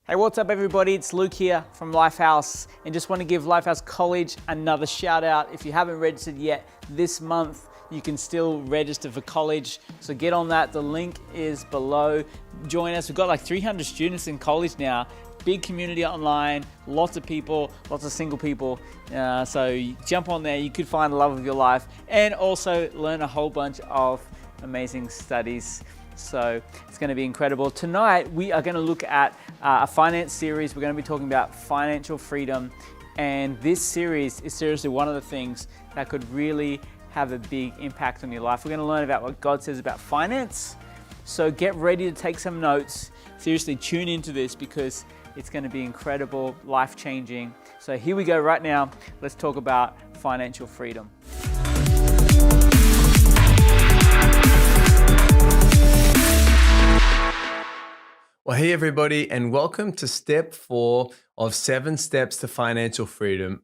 Hey, what's up everybody? It's Luke here from Lifehouse, and just want to give Lifehouse College another shout out. If you haven't registered yet, this month you can still register for college. So get on that, the link is below. Join us, we've got like 300 students in college now. Big community online, lots of people, lots of single people. So you jump on there, you could find the love of your life and also learn a whole bunch of amazing studies. So it's going to be incredible. Tonight we are going to look at a finance series. We're going to be talking about financial freedom, and this series is seriously one of the things that could really have a big impact on your life. We're going to learn about what God says about finance. So get ready to take some notes. Seriously, tune into this because it's going to be incredible, life-changing. So here we go right now. Let's talk about financial freedom. Well, hey everybody, and welcome to step 4 of 7 steps to financial freedom.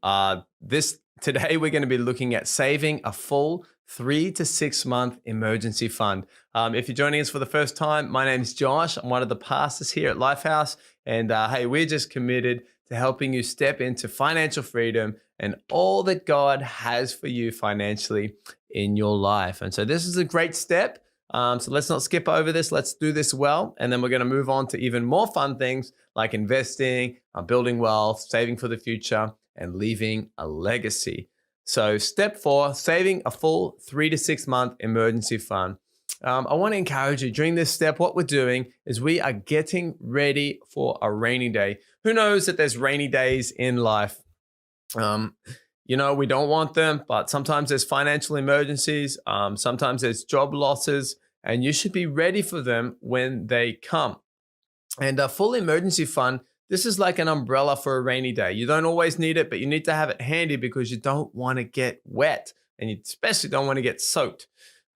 Today we're going to be looking at saving a full 3 to 6 month emergency fund. If you're joining us for the first time, my name is Josh. I'm one of the pastors here at Lifehouse, and hey, we're just committed to helping you step into financial freedom and all that God has for you financially in your life. And so this is a great step. So let's not skip over this. Let's do this well. And then we're going to move on to even more fun things like investing, building wealth, saving for the future, and leaving a legacy. So step 4, saving a full 3 to 6 month emergency fund. I want to encourage you during this step, what we're doing is we are getting ready for a rainy day. Who knows that there's rainy days in life? You know, we don't want them, but sometimes there's financial emergencies. Sometimes there's job losses, and you should be ready for them when they come. And a full emergency fund, this is like an umbrella for a rainy day. You don't always need it, but you need to have it handy because you don't want to get wet, and you especially don't want to get soaked.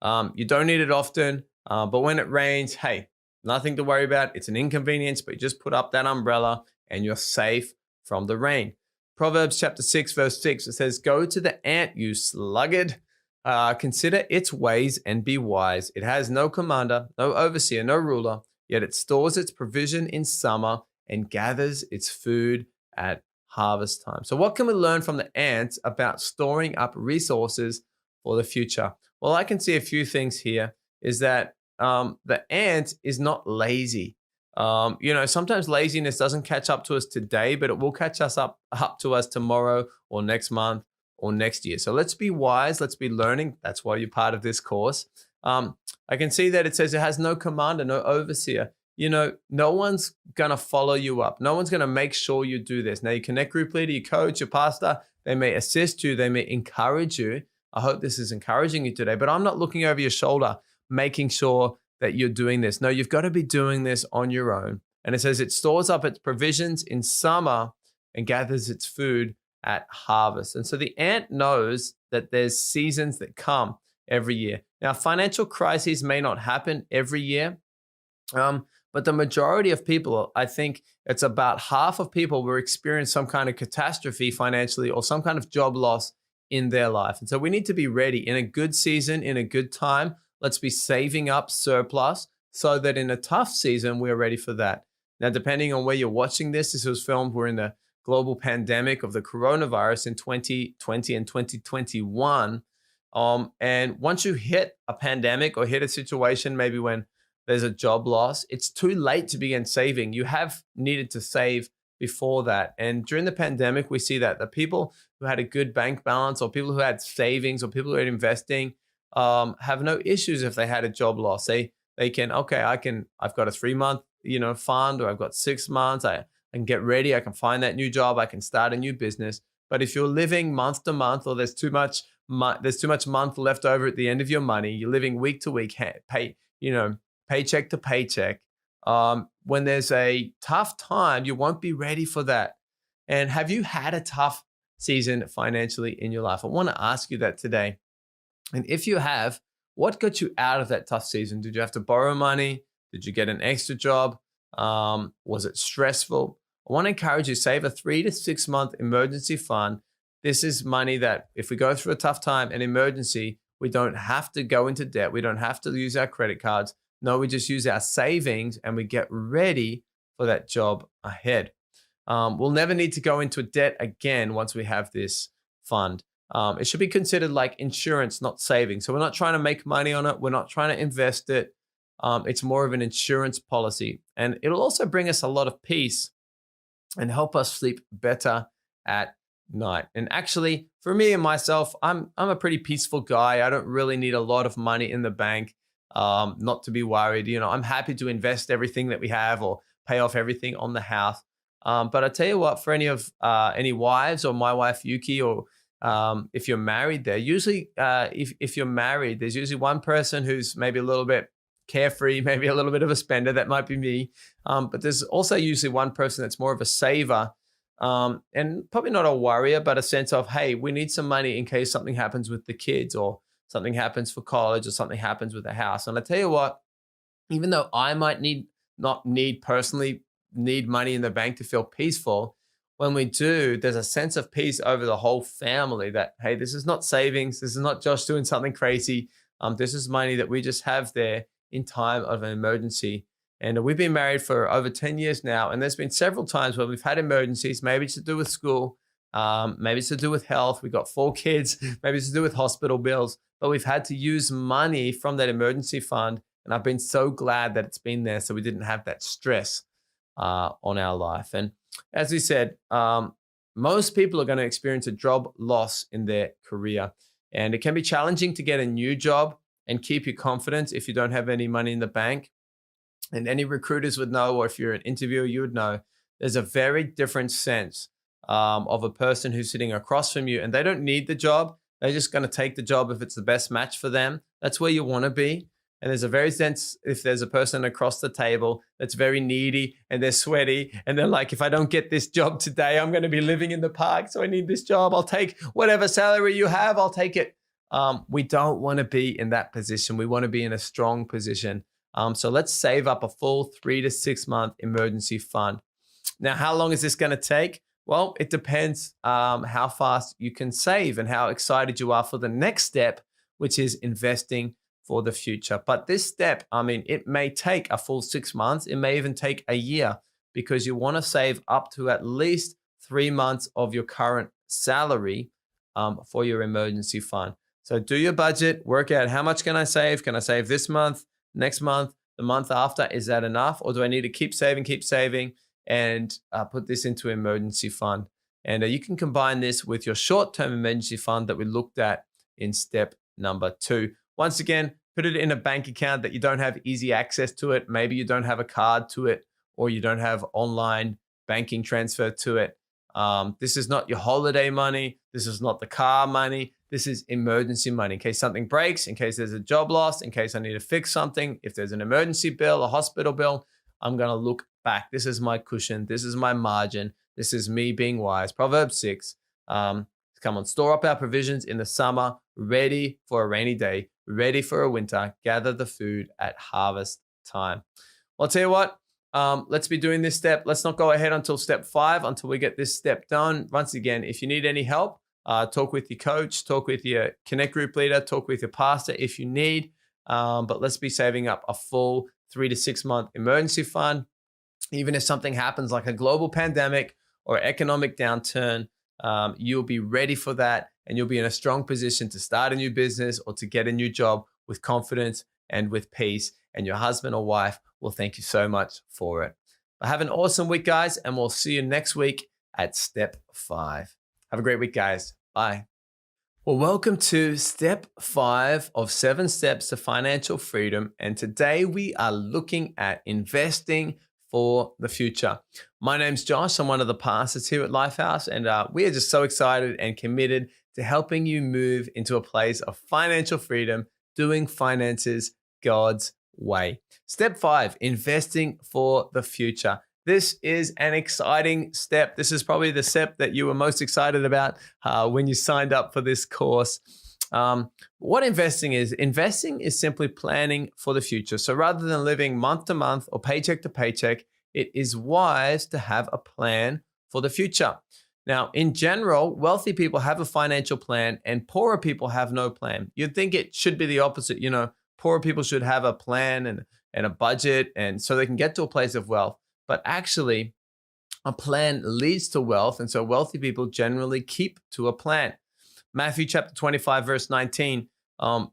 You don't need it often, but when it rains, hey, nothing to worry about. It's an inconvenience, but you just put up that umbrella and you're safe from the rain. Proverbs chapter 6, verse 6, it says, "Go to the ant, you sluggard. Consider its ways and be wise. It has no commander, no overseer, no ruler, yet it stores its provision in summer and gathers its food at harvest time." So what can we learn from the ants about storing up resources for the future? Well, I can see a few things here is that the ant is not lazy. Sometimes laziness doesn't catch up to us today, but it will catch us up to us tomorrow or next month or next year. So let's be wise. Let's be learning. That's why you're part of this course. I can see that it says it has no commander, no overseer. You know, no one's going to follow you up. No one's going to make sure you do this. Now, your connect group leader, your coach, your pastor, they may assist you. They may encourage you. I hope this is encouraging you today, but I'm not looking over your shoulder, making sure that you're doing this. No, you've got to be doing this on your own. And it says it stores up its provisions in summer and gathers its food at harvest. And so the ant knows that there's seasons that come every year. Now, financial crises may not happen every year, but the majority of people, I think it's about half of people will experience some kind of catastrophe financially or some kind of job loss in their life. And so we need to be ready in a good season, in a good time. Let's be saving up surplus so that in a tough season, we're ready for that. Now, depending on where you're watching this was filmed, we're in the global pandemic of the coronavirus in 2020 and 2021. And once you hit a pandemic or hit a situation, maybe when there's a job loss, it's too late to begin saving. You have needed to save before that. And during the pandemic, we see that the people who had a good bank balance or people who had savings or people who had investing have no issues if they had a job loss. They can, okay, I've got a 3-month, fund, or I've got 6 months. I can get ready. I can find that new job. I can start a new business. But if you're living month to month, or there's too much month left over at the end of your money, you're living week to week, paycheck to paycheck. When there's a tough time, you won't be ready for that. And have you had a tough season financially in your life? I want to ask you that today. And if you have, what got you out of that tough season? Did you have to borrow money? Did you get an extra job? Was it stressful? I want to encourage you, save a 3 to 6 month emergency fund. This is money that if we go through a tough time, an emergency, we don't have to go into debt. We don't have to use our credit cards. No, we just use our savings and we get ready for that job ahead. We'll never need to go into debt again once we have this fund. It should be considered like insurance, not saving. So we're not trying to make money on it. We're not trying to invest it. It's more of an insurance policy. And it'll also bring us a lot of peace and help us sleep better at night. And actually, for me and myself, I'm a pretty peaceful guy. I don't really need a lot of money in the bank, not to be worried. I'm happy to invest everything that we have or pay off everything on the house. But I tell you what, for any wives or my wife Yuki, or if you're married, if you're married, there's usually one person who's maybe a little bit carefree, maybe a little bit of a spender. That might be me. But there's also usually one person that's more of a saver, and probably not a worrier, but a sense of, hey, we need some money in case something happens with the kids or something happens for college or something happens with the house. And I tell you what, even though I might not personally need money in the bank to feel peaceful, when we do, there's a sense of peace over the whole family that, hey, this is not savings. This is not Josh doing something crazy. This is money that we just have there in time of an emergency. And we've been married for over 10 years now. And there's been several times where we've had emergencies. Maybe it's to do with school. Maybe it's to do with health. We've got 4 kids. Maybe it's to do with hospital bills. But we've had to use money from that emergency fund. And I've been so glad that it's been there so we didn't have that stress on our life. And as we said, most people are going to experience a job loss in their career. And it can be challenging to get a new job and keep your confidence if you don't have any money in the bank. And any recruiters would know, or if you're an interviewer, you would know, there's a very different sense of a person who's sitting across from you and they don't need the job. They're just going to take the job if it's the best match for them. That's where you want to be. And there's a very sense if there's a person across the table that's very needy and they're sweaty and they're like, if I don't get this job today, I'm going to be living in the park. So I need this job. I'll take whatever salary you have. I'll take it. We don't want to be in that position. We want to be in a strong position. So let's save up a full 3 to 6 month emergency fund. Now, how long is this going to take? Well, it depends how fast you can save and how excited you are for the next step, which is investing for the future. But this step, it may take a full 6 months. It may even take a year because you want to save up to at least 3 months of your current salary for your emergency fund. So do your budget, work out how much can I save? Can I save this month, next month, the month after? Is that enough? Or do I need to keep saving and put this into emergency fund? And you can combine this with your short-term emergency fund that we looked at in step number 2. Once again, put it in a bank account that you don't have easy access to it. Maybe you don't have a card to it, or you don't have online banking transfer to it. This is not your holiday money. This is not the car money. This is emergency money in case something breaks, in case there's a job loss, in case I need to fix something. If there's an emergency bill, a hospital bill, I'm going to look back. This is my cushion. This is my margin. This is me being wise. Proverbs 6. Come on, store up our provisions in the summer, ready for a rainy day, ready for a winter, gather the food at harvest time. Well, I'll tell you what, let's be doing this step. Let's not go ahead until step 5, until we get this step done. Once again, if you need any help, talk with your coach, talk with your Connect group leader, talk with your pastor if you need. But let's be saving up a full 3 to 6 month emergency fund. Even if something happens like a global pandemic or economic downturn, you'll be ready for that and you'll be in a strong position to start a new business or to get a new job with confidence and with peace. And your husband or wife will thank you so much for it. But have an awesome week, guys, and we'll see you next week at step 5. Have a great week, guys. Bye. Well, welcome to step 5 of 7 steps to financial freedom. And today we are looking at investing for the future. My name's Josh. I'm one of the pastors here at Lifehouse, and we are just so excited and committed to helping you move into a place of financial freedom, doing finances God's way. Step 5, investing for the future. This is an exciting step. This is probably the step that you were most excited about when you signed up for this course. What investing is simply planning for the future. So rather than living month to month or paycheck to paycheck, it is wise to have a plan for the future. Now, in general, wealthy people have a financial plan and poorer people have no plan. You'd think it should be the opposite. Poorer people should have a plan and a budget, and so they can get to a place of wealth. but actually a plan leads to wealth. And so wealthy people generally keep to a plan. Matthew chapter 25, verse 19,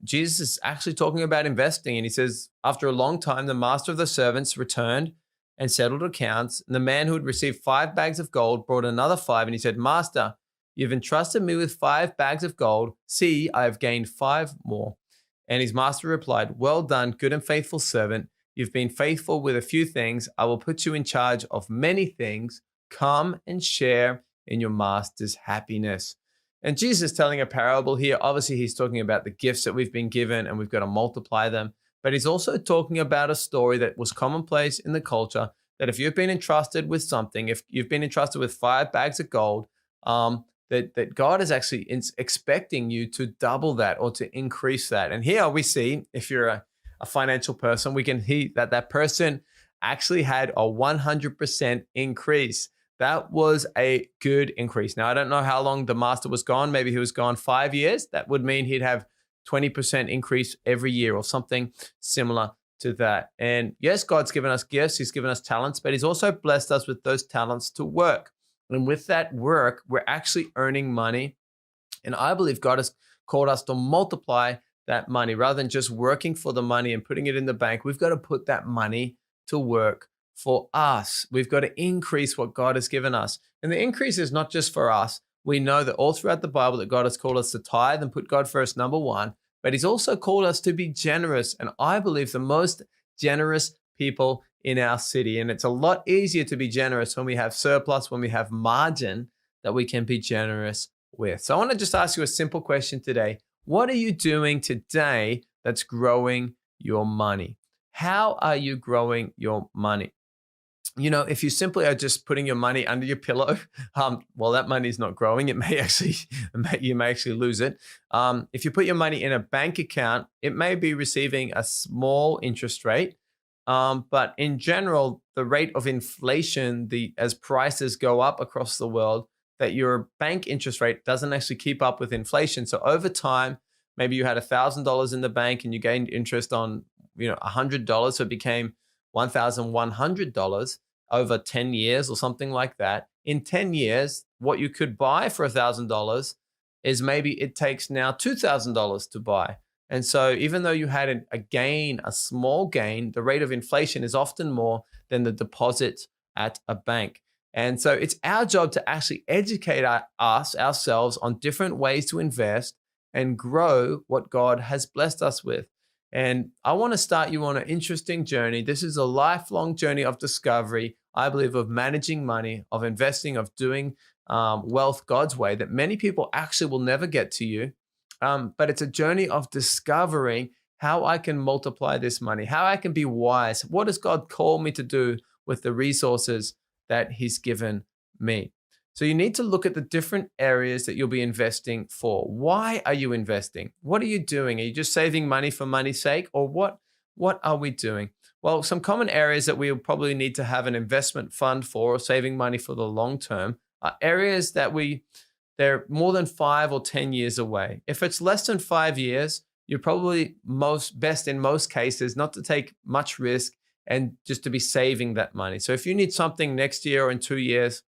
Jesus is actually talking about investing. And he says, after a long time, the master of the servants returned and settled accounts. And the man who had received 5 bags of gold brought another 5. And he said, Master, you've entrusted me with 5 bags of gold. See, I have gained 5 more. And his master replied, Well done, good and faithful servant. You've been faithful with a few things. I will put you in charge of many things. Come and share in your master's happiness. And Jesus is telling a parable here. Obviously, he's talking about the gifts that we've been given and we've got to multiply them. But he's also talking about a story that was commonplace in the culture, that if you've been entrusted with something, if you've been entrusted with 5 bags of gold, that God is actually expecting you to double that or to increase that. And here we see, if you're a financial person, we can see that person actually had a 100% increase. That was a good increase. Now, I don't know how long the master was gone. Maybe he was gone 5 years. That would mean he'd have 20% increase every year or something similar to that. And yes, God's given us gifts. He's given us talents, but he's also blessed us with those talents to work. And with that work, we're actually earning money. And I believe God has called us to multiply that money rather than just working for the money and putting it in the bank. We've got to put that money to work for us. We've got to increase what God has given us. And the increase is not just for us. We know that all throughout the Bible that God has called us to tithe and put God first, number one, but he's also called us to be generous. And I believe the most generous people in our city. And it's a lot easier to be generous when we have surplus, when we have margin that we can be generous with. So I want to just ask you a simple question today. What are you doing today that's growing your money? How are you growing your money? You know, if you simply are just putting your money under your pillow, well, that money is not growing. It may actually, you may actually lose it. If you put your money in a bank account, it may be receiving a small interest rate. But in general, the rate of inflation, as prices go up across the world, that your bank interest rate doesn't actually keep up with inflation. So over time, maybe you had $1,000 in the bank and you gained interest on, $100. So it became $1,100 over 10 years or something like that. In 10 years, what you could buy for $1,000 is maybe it takes now $2,000 to buy. And so even though you had a gain, a small gain, the rate of inflation is often more than the deposit at a bank. And so it's our job to actually educate ourselves on different ways to invest and grow what God has blessed us with. And I want to start you on an interesting journey. This is a lifelong journey of discovery, I believe, of managing money, of investing, of doing wealth God's way that many people actually will never get to you. But it's a journey of discovering how I can multiply this money, how I can be wise. What does God call me to do with the resources that he's given me? So you need to look at the different areas that you'll be investing for. Why are you investing? What are you doing? Are you just saving money for money's sake? Or what are we doing? Well, some common areas that we'll probably need to have an investment fund for or saving money for the long term are areas that they're more than 5 or 10 years away. If it's less than 5 years, you're probably best in most cases not to take much risk and just to be saving that money. So if you need something next year or in 2 years,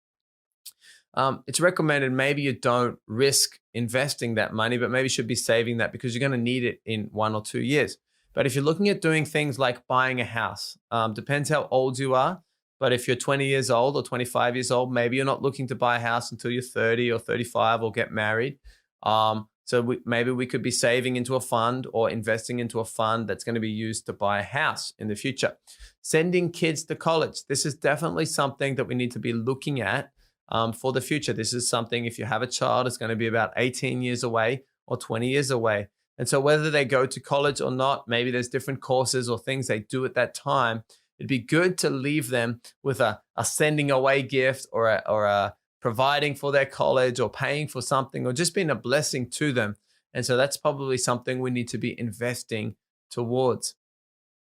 it's recommended maybe you don't risk investing that money, but maybe you should be saving that because you're going to need it in 1 or 2 years. But if you're looking at doing things like buying a house, depends how old you are. But if you're 20 years old or 25 years old, maybe you're not looking to buy a house until you're 30 or 35 or get married. So maybe we could be saving into a fund or investing into a fund that's going to be used to buy a house in the future. Sending kids to college. This is definitely something that we need to be looking at for the future. This is something, if you have a child, it's going to be about 18 years away or 20 years away. And so whether they go to college or not, maybe there's different courses or things they do at that time. It'd be good to leave them with a sending away gift or a providing for their college or paying for something or just being a blessing to them. And so that's probably something we need to be investing towards.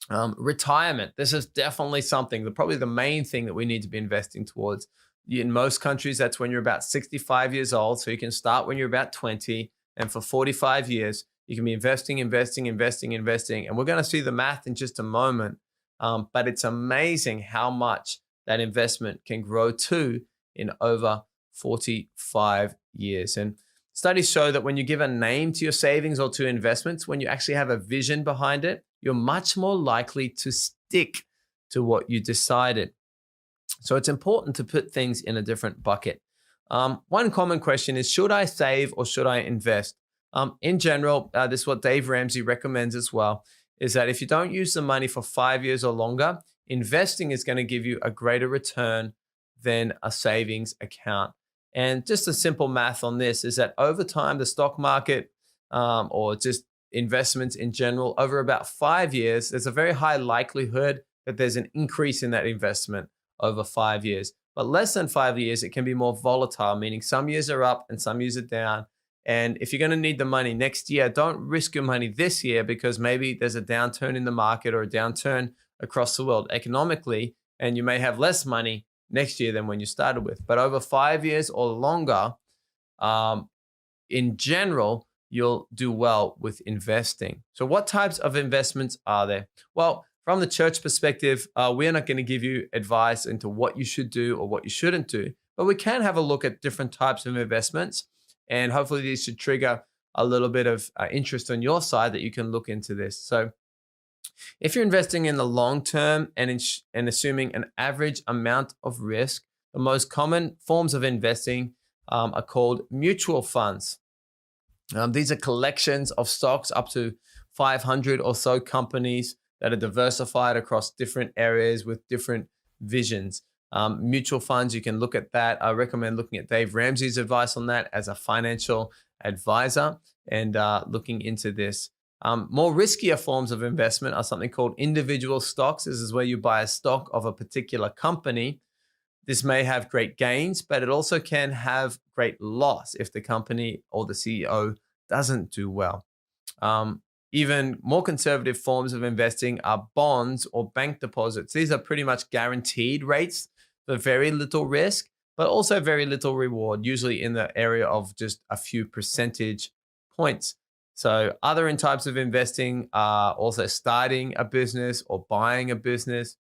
Retirement. This is definitely something, probably the main thing that we need to be investing towards. In most countries, that's when you're about 65 years old. So you can start when you're about 20. And for 45 years, you can be investing. And we're going to see the math in just a moment. But it's amazing how much that investment can grow to in over 45 years. And studies show that when you give a name to your savings or to investments, when you actually have a vision behind it, you're much more likely to stick to what you decided. So it's important to put things in a different bucket. One common question is, should I save or should I invest? In general, this is what Dave Ramsey recommends as well, is that if you don't use the money for 5 years or longer, investing is going to give you a greater return than a savings account. And just a simple math on this is that over time, the stock market or just investments in general, over about 5 years, there's a very high likelihood that there's an increase in that investment over 5 years. But less than 5 years, it can be more volatile, meaning some years are up and some years are down. And if you're going to need the money next year, don't risk your money this year because maybe there's a downturn in the market or a downturn across the world economically, and you may have less money next year than when you started with. But over 5 years or longer, in general, you'll do well with investing. So what types of investments are there? Well, from the church perspective, we're not going to give you advice into what you should do or what you shouldn't do, but we can have a look at different types of investments. And hopefully these should trigger a little bit of interest on your side that you can look into this. So if you're investing in the long term and assuming an average amount of risk, the most common forms of investing are called mutual funds. These are collections of stocks up to 500 or so companies that are diversified across different areas with different visions. Mutual funds, you can look at that. I recommend looking at Dave Ramsey's advice on that as a financial advisor and looking into this. More riskier forms of investment are something called individual stocks. This is where you buy a stock of a particular company. This may have great gains, but it also can have great loss if the company or the CEO doesn't do well. Even more conservative forms of investing are bonds or bank deposits. These are pretty much guaranteed rates for very little risk, but also very little reward, usually in the area of just a few percentage points. So other types of investing are also starting a business or buying a business,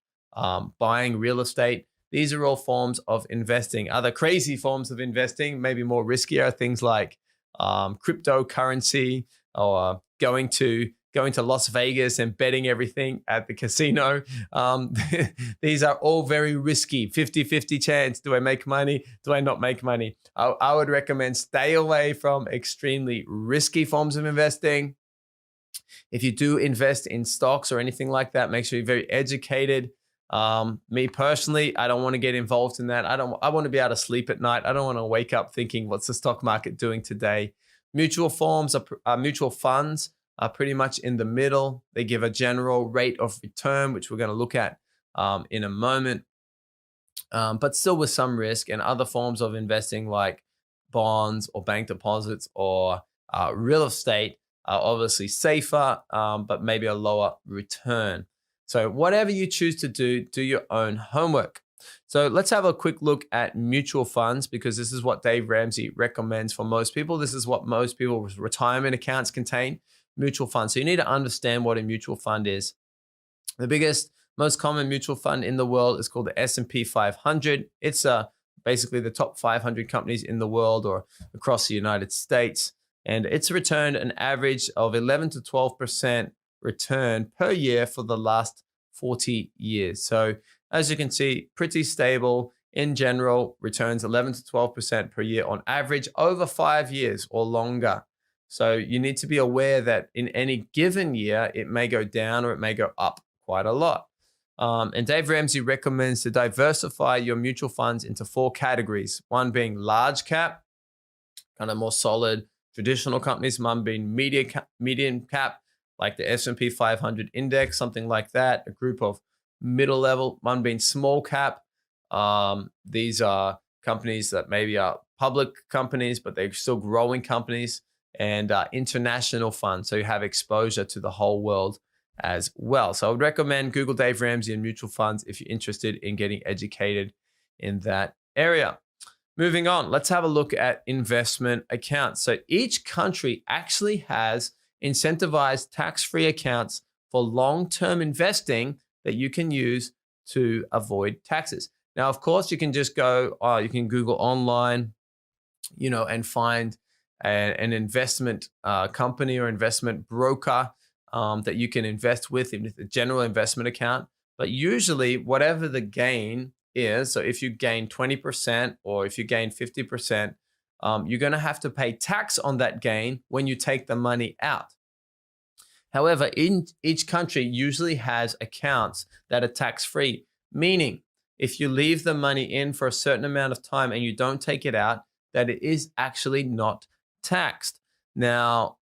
buying real estate. These are all forms of investing. Other crazy forms of investing, maybe more riskier, things like cryptocurrency or going to Las Vegas and betting everything at the casino. These are all very risky, 50-50 chance. Do I make money? Do I not make money? I would recommend stay away from extremely risky forms of investing. If you do invest in stocks or anything like that, make sure you're very educated. Me personally, I don't want to get involved in that. I want to be able to sleep at night. I don't want to wake up thinking, what's the stock market doing today? Mutual funds are pretty much in the middle. They give a general rate of return, which we're going to look at in a moment, but still with some risk. And other forms of investing like bonds or bank deposits or real estate are obviously safer, but maybe a lower return. So whatever you choose to do, do your own homework. So let's have a quick look at mutual funds because this is what Dave Ramsey recommends for most people. This is what most people's retirement accounts contain, mutual funds. So you need to understand what a mutual fund is. The biggest, most common mutual fund in the world is called the S&P 500. It's basically the top 500 companies in the world or across the United States. And it's returned an average of 11 to 12% return per year for the last 40 years. So as you can see, pretty stable in general, returns 11 to 12% per year on average over 5 years or longer. So you need to be aware that in any given year, it may go down or it may go up quite a lot. And Dave Ramsey recommends to diversify your mutual funds into 4 categories. One being large cap, kind of more solid traditional companies. One being medium cap, like the S&P 500 index, something like that. A group of middle level. One being small cap. These are companies that maybe are public companies, but they're still growing companies. And international funds, so you have exposure to the whole world as well. So I would recommend Google Dave Ramsey and mutual funds if you're interested in getting educated in that area. Moving on, let's have a look at investment accounts. So each country actually has incentivized tax-free accounts for long-term investing that you can use to avoid taxes. Now, of course, you can just go, you can Google online, and find an investment company or investment broker that you can invest with in a general investment account. But usually, whatever the gain is, so if you gain 20% or if you gain 50%, you're going to have to pay tax on that gain when you take the money out. However, in each country usually has accounts that are tax-free, meaning if you leave the money in for a certain amount of time and you don't take it out, that it is actually not taxed. Now,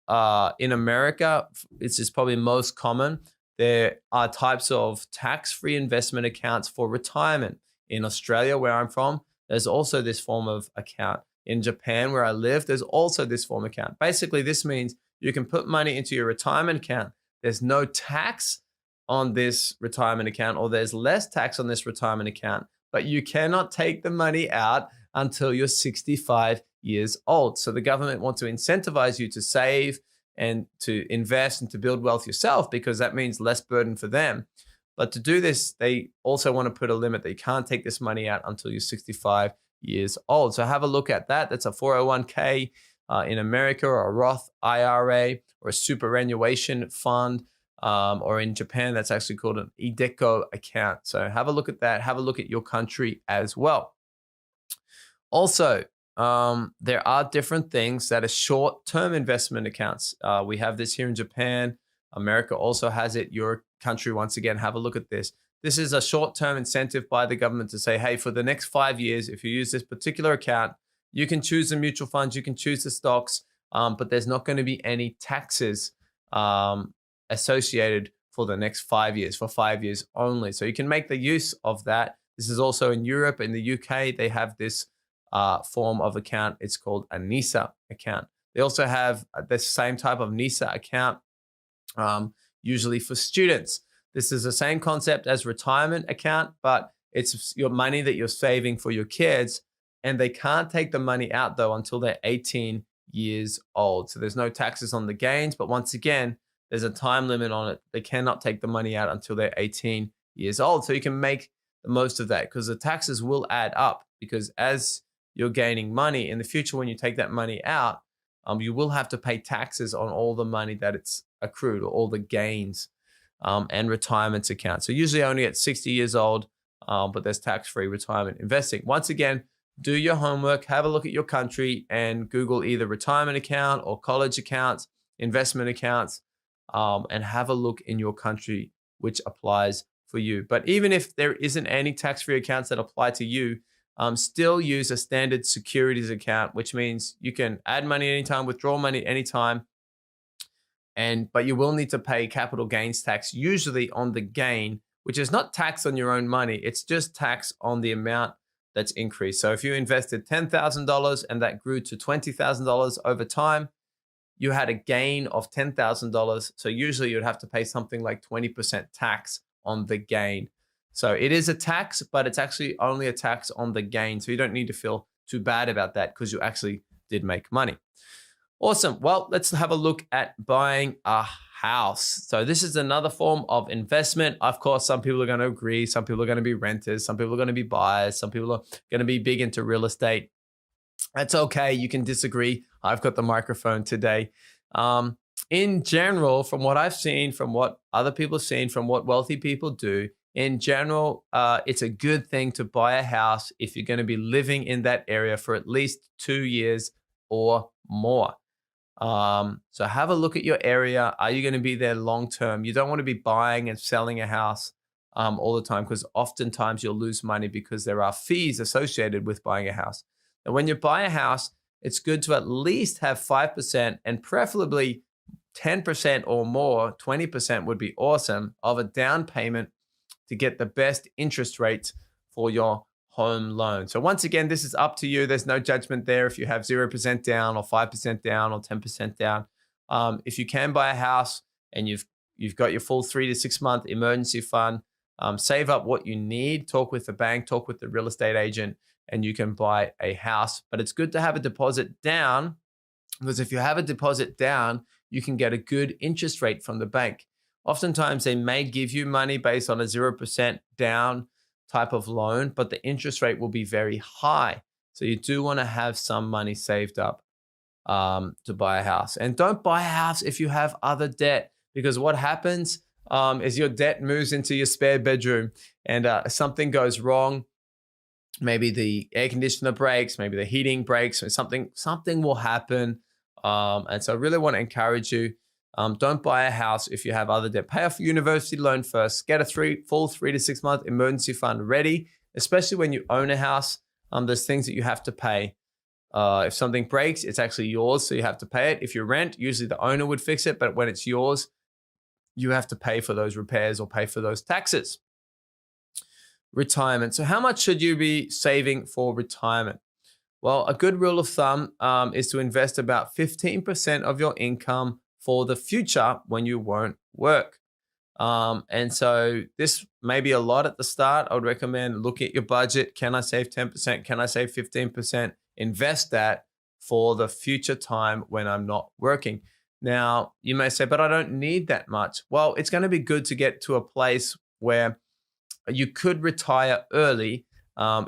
in America, this is probably most common. There are types of tax-free investment accounts for retirement. In Australia, where I'm from, there's also this form of account. In Japan, where I live, there's also this form of account. Basically, this means you can put money into your retirement account. There's no tax on this retirement account, or there's less tax on this retirement account, but you cannot take the money out until you're 65 years old. So the government wants to incentivize you to save and to invest and to build wealth yourself, because that means less burden for them. But to do this, they also want to put a limit that you can't take this money out until you're 65 years old. So have a look at that. That's a 401k in America, or a Roth IRA, or a superannuation fund, or in Japan, that's actually called an IDECO account. So have a look at that. Have a look at your country as well. Also, there are different things that are short-term investment accounts. We have this here in Japan. America also has it. Your country, once again, have a look at this. This is a short-term incentive by the government to say, hey, for the next 5 years, if you use this particular account, you can choose the mutual funds, you can choose the stocks, but there's not going to be any taxes associated for the next 5 years, for 5 years only. So you can make the use of that. This is also in Europe. In the UK, they have this form of account. It's called a NISA account. They also have the same type of NISA account, usually for students. This is the same concept as retirement account, but it's your money that you're saving for your kids, and they can't take the money out though until they're 18 years old. So there's no taxes on the gains, but once again, there's a time limit on it. They cannot take the money out until they're 18 years old. So you can make the most of that, because the taxes will add up, because as you're gaining money in the future, when you take that money out, you will have to pay taxes on all the money that it's accrued, or all the gains and retirement accounts. So usually only at 60 years old, but there's tax-free retirement investing. Once again, do your homework, have a look at your country, and Google either retirement account or college accounts, investment accounts, and have a look in your country which applies for you. But even if there isn't any tax-free accounts that apply to you, still use a standard securities account, which means you can add money anytime, withdraw money anytime, but you will need to pay capital gains tax, usually on the gain, which is not tax on your own money. It's just tax on the amount that's increased. So if you invested $10,000 and that grew to $20,000 over time, you had a gain of $10,000. So usually you'd have to pay something like 20% tax on the gain. So it is a tax, but it's actually only a tax on the gain. So you don't need to feel too bad about that, because you actually did make money. Awesome. Well, let's have a look at buying a house. So this is another form of investment. Of course, some people are going to agree. Some people are going to be renters. Some people are going to be buyers. Some people are going to be big into real estate. That's okay. You can disagree. I've got the microphone today. In general, from what I've seen, from what other people have seen, from what wealthy people do, in general, it's a good thing to buy a house if you're going to be living in that area for at least 2 years or more. So have a look at your area. Are you going to be there long term? You don't want to be buying and selling a house all the time, because oftentimes you'll lose money because there are fees associated with buying a house. And when you buy a house, it's good to at least have 5%, and preferably 10% or more, 20% would be awesome, of a down payment to get the best interest rates for your home loan. So once again, this is up to you. There's no judgment there if you have 0% down or 5% down or 10% down. If you can buy a house and you've got your full 3 to 6 month emergency fund, save up what you need, talk with the bank, talk with the real estate agent, and you can buy a house. But it's good to have a deposit down, because if you have a deposit down, you can get a good interest rate from the bank. Oftentimes, they may give you money based on a 0% down type of loan, but the interest rate will be very high. So you do want to have some money saved up to buy a house. And don't buy a house if you have other debt, because what happens is your debt moves into your spare bedroom, and something goes wrong. Maybe the air conditioner breaks, maybe the heating breaks, or something will happen. And so I really want to encourage you, don't buy a house if you have other debt. Pay off your university loan first. Get a full 3 to 6 month emergency fund ready, especially when you own a house. There's things that you have to pay. If something breaks, it's actually yours, so you have to pay it. If you rent, usually the owner would fix it, but when it's yours, you have to pay for those repairs or pay for those taxes. Retirement. So how much should you be saving for retirement? Well, a good rule of thumb is to invest about 15% of your income for the future when you won't work. And so this may be a lot at the start. I would recommend look at your budget. Can I save 10%? Can I save 15%? Invest that for the future time when I'm not working. Now, you may say, but I don't need that much. Well, it's going to be good to get to a place where you could retire early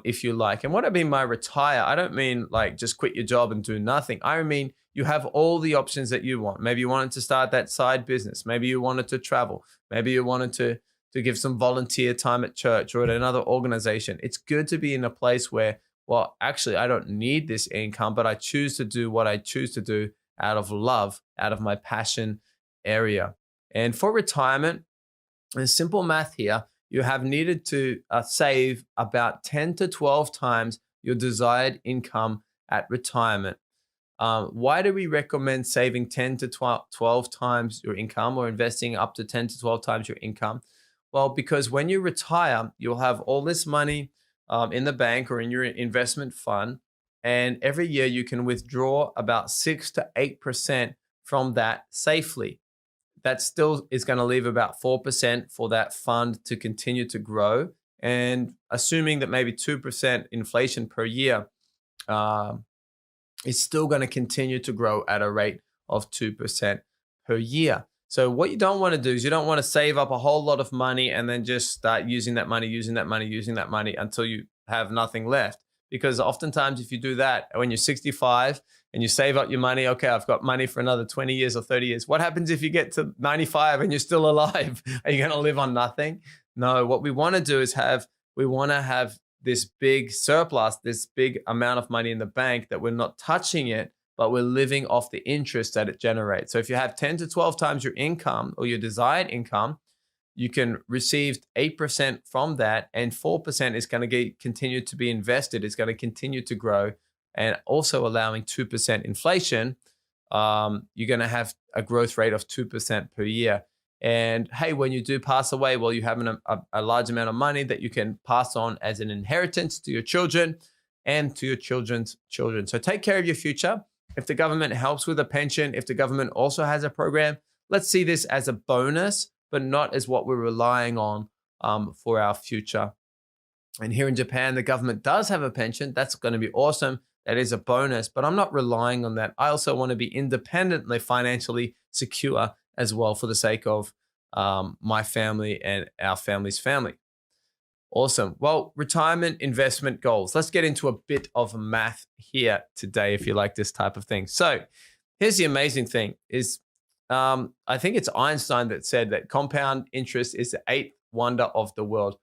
if you like. And what I mean by retire, I don't mean like just quit your job and do nothing. I mean, you have all the options that you want. Maybe you wanted to start that side business. Maybe you wanted to travel. Maybe you wanted to give some volunteer time at church or at another organization. It's good to be in a place where, well, actually, I don't need this income, but I choose to do what I choose to do out of love, out of my passion area. And for retirement, there's simple math here. You have needed to save about 10 to 12 times your desired income at retirement. Why do we recommend saving 10 to 12 times your income, or investing up to 10 to 12 times your income? Well, because when you retire, you'll have all this money in the bank or in your investment fund, and every year you can withdraw about 6 to 8% from that safely. That still is going to leave about 4% for that fund to continue to grow. And assuming that maybe 2% inflation per year, it's still going to continue to grow at a rate of 2% per year. So what you don't want to do is you don't want to save up a whole lot of money and then just start using that money until you have nothing left. Because oftentimes if you do that, when you're 65 and you save up your money, okay, I've got money for another 20 years or 30 years. What happens if you get to 95 and you're still alive? Are you going to live on nothing? No, what we want to do is we want to have this big surplus, this big amount of money in the bank that we're not touching it, but we're living off the interest that it generates. So if you have 10 to 12 times your income or your desired income, you can receive 8% from that, and 4% is going to continue to be invested. It's going to continue to grow, and also allowing 2% inflation, you're going to have a growth rate of 2% per year. And hey, when you do pass away, well, you have a large amount of money that you can pass on as an inheritance to your children and to your children's children. So take care of your future. If the government helps with a pension, if the government also has a program, let's see this as a bonus, but not as what we're relying on for our future. And here in Japan, the government does have a pension. That's going to be awesome. That is a bonus, but I'm not relying on that. I also want to be independently financially secure as well, for the sake of my family and our family's family. Awesome. Well, retirement investment goals. Let's get into a bit of math here today, if you like this type of thing. So here's the amazing thing is, I think it's Einstein that said that compound interest is the eighth wonder of the world.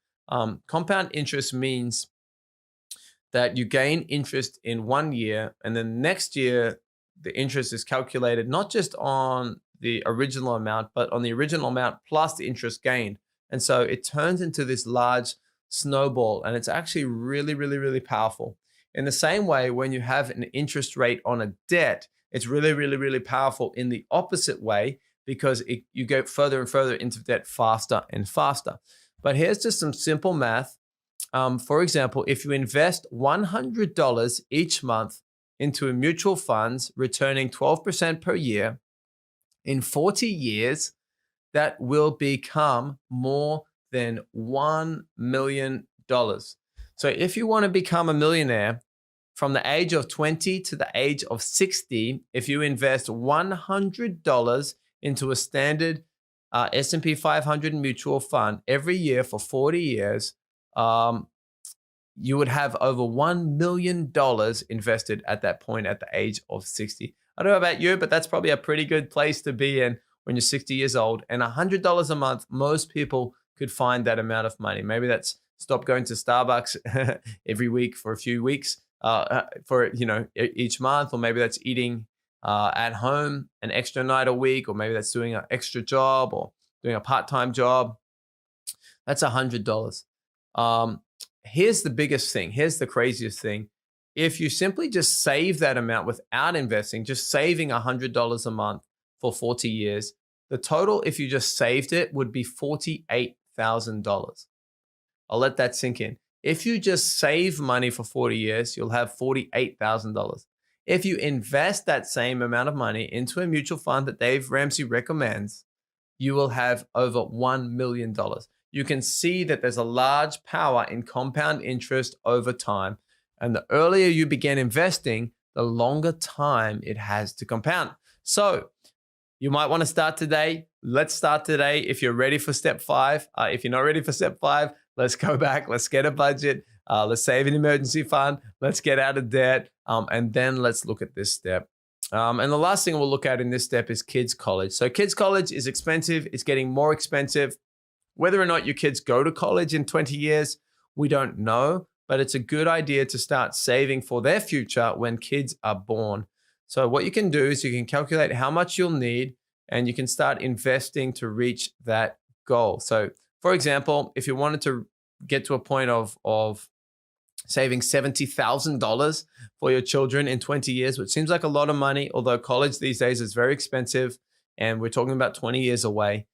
Compound interest means that you gain interest in 1 year, and then next year, the interest is calculated not just on the original amount, but on the original amount plus the interest gained. And so it turns into this large snowball, and it's actually really, really, really powerful. In the same way, when you have an interest rate on a debt, it's really, really, really powerful in the opposite way, because you go further and further into debt faster and faster. But here's just some simple math. For example, if you invest $100 each month into mutual funds, returning 12% per year, in 40 years, that will become more than $1 million. So if you want to become a millionaire from the age of 20 to the age of 60, if you invest $100 into a standard S&P 500 mutual fund every year for 40 years, you would have over $1 million invested at that point at the age of 60. I don't know about you, but that's probably a pretty good place to be in when you're 60 years old. And $100 a month, most people could find that amount of money. Maybe that's stop going to Starbucks every week for a few weeks for each month, or maybe that's eating at home an extra night a week, or maybe that's doing an extra job or doing a part-time job. That's $100. Here's the biggest thing. Here's the craziest thing. If you simply just save that amount without investing, just saving $100 a month for 40 years, the total, if you just saved it, would be $48,000. I'll let that sink in. If you just save money for 40 years, you'll have $48,000. If you invest that same amount of money into a mutual fund that Dave Ramsey recommends, you will have over $1 million. You can see that there's a large power in compound interest over time. And the earlier you begin investing, the longer time it has to compound. So you might want to start today. Let's start today. If you're ready for step 5, if you're not ready for step 5, let's go back. Let's get a budget. Let's save an emergency fund. Let's get out of debt. And then let's look at this step. And the last thing we'll look at in this step is kids' college. So kids' college is expensive. It's getting more expensive. Whether or not your kids go to college in 20 years, we don't know. But it's a good idea to start saving for their future when kids are born. So what you can do is you can calculate how much you'll need, and you can start investing to reach that goal. So for example, if you wanted to get to a point of saving $70,000 for your children in 20 years, which seems like a lot of money, although college these days is very expensive, and we're talking about 20 years away,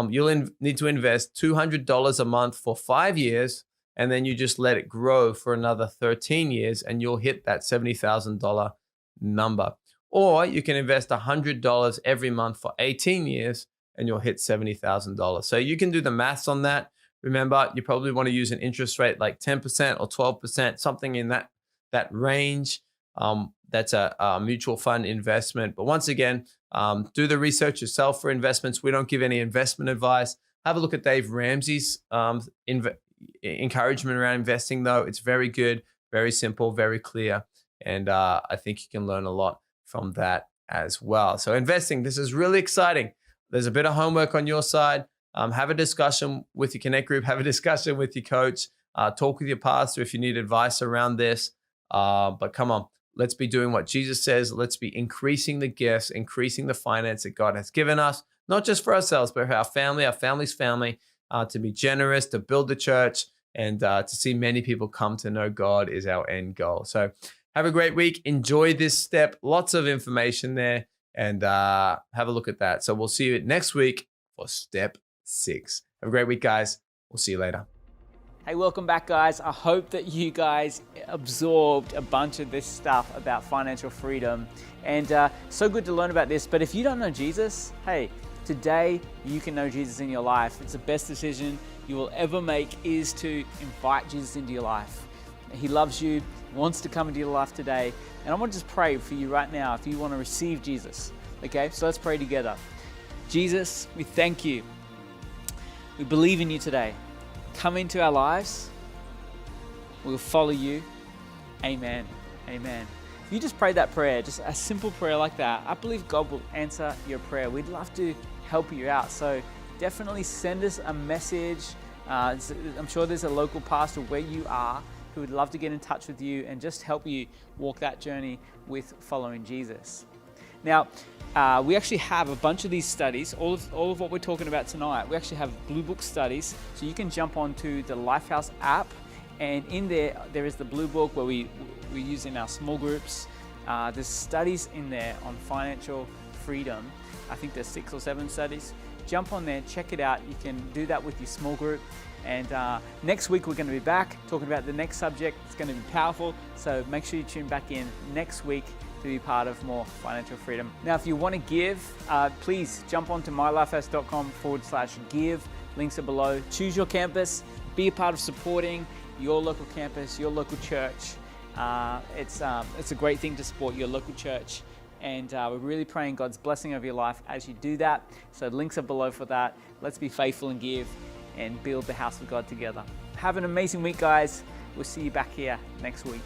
you'll need to invest $200 a month for 5 years, and then you just let it grow for another 13 years, and you'll hit that $70,000 number. Or you can invest $100 every month for 18 years, and you'll hit $70,000. So you can do the maths on that. Remember, you probably want to use an interest rate like 10% or 12%, something in that range. That's a mutual fund investment. But once again, do the research yourself for investments. We don't give any investment advice. Have a look at Dave Ramsey's encouragement around investing, though. It's very good, very simple, very clear. And I think you can learn a lot from that as well. So investing, this is really exciting. There's a bit of homework on your side. Have a discussion with your Connect group. Have a discussion with your coach. Talk with your pastor if you need advice around this. But come on, let's be doing what Jesus says. Let's be increasing the gifts, increasing the finance that God has given us, not just for ourselves, but for our family, our family's family, to be generous, to build the church, and to see many people come to know God is our end goal. So have a great week. Enjoy this step. Lots of information there, and have a look at that. So we'll see you next week for step 6. Have a great week, guys. We'll see you later. Hey, welcome back, guys. I hope that you guys absorbed a bunch of this stuff about financial freedom, and so good to learn about this. But if you don't know Jesus, hey, today you can know Jesus in your life. It's the best decision you will ever make, is to invite Jesus into your life. He loves you, wants to come into your life today. And I want to just pray for you right now if you want to receive Jesus. Okay, so let's pray together. Jesus, we thank you. We believe in you today. Come into our lives. We will follow you. Amen. Amen. If you just prayed that prayer, just a simple prayer like that, I believe God will answer your prayer. We'd love to help you out. So definitely send us a message. I'm sure there's a local pastor where you are who would love to get in touch with you and just help you walk that journey with following Jesus. Now, we actually have a bunch of these studies, all of what we're talking about tonight. We actually have Blue Book studies, so you can jump onto the Lifehouse app, and in there is the Blue Book where we use in our small groups. There's studies in there on financial freedom. I think there's 6 or 7 studies. Jump on there, check it out. You can do that with your small group. And next week we're going to be back talking about the next subject. It's going to be powerful, so make sure you tune back in next week to be part of more financial freedom. Now, if you want to give, please jump onto mylifehouse.com/give. Links are below. Choose your campus. Be a part of supporting your local campus, your local church. It's a great thing to support your local church. And we're really praying God's blessing over your life as you do that. So links are below for that. Let's be faithful and give. and build the house of God together. Have an amazing week, guys. We'll see you back here next week.